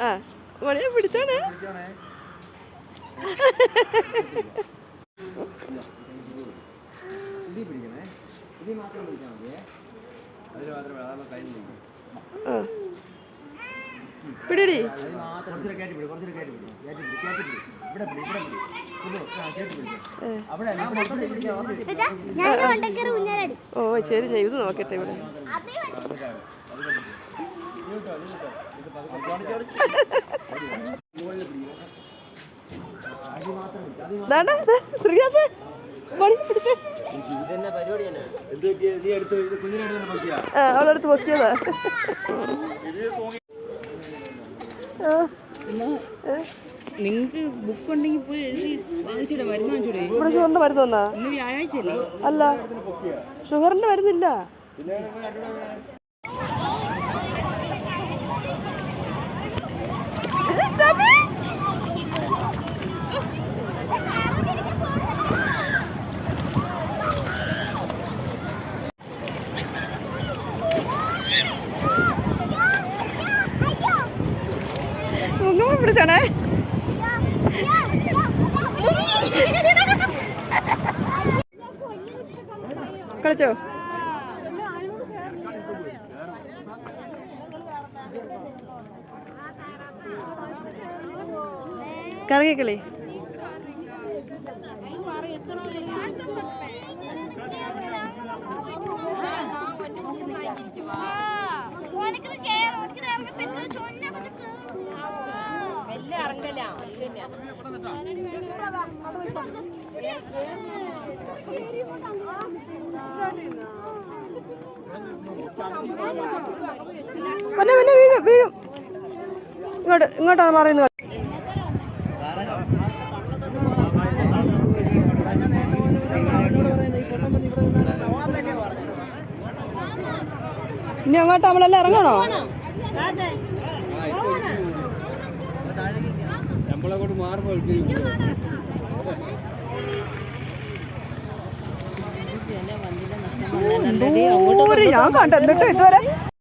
ആ മണിയെ പിടിച്ചോണേ. പിടിടി. ഓ ശരി, ചെയ്ത് നോക്കട്ടെ. ഇവിടെ ശ്രീയാസ് മണി പിടിച്ചേ. അവളെടുത്ത് പൊക്കിയതാ. നിങ്ങക്ക് ബുക്ക് ഉണ്ടെങ്കിൽ പോയി എഴുതി വാങ്ങിച്ചൂടെ? മരുന്ന് വാങ്ങിച്ചൂടെ? ഇവിടെ ഷുഗറിന്റെ മരുന്ന് തന്നാ? ഇന്ന് വ്യാഴാഴ്ചയല്ലേ? അല്ല, ഷുഗറിന്റെ മരുന്നില്ല. പിടിച്ചാണേ. കളിച്ചോ? കറങ്ങിക്കളി. വീഴും വീഴും. ഇങ്ങോട്ടാണ് മാറിയുന്നത്. ഇനി അങ്ങോട്ട് നമ്മളെല്ലാം ഇറങ്ങണോ? ഞാൻ കണ്ടു. എന്നിട്ട് ഇതുവരെ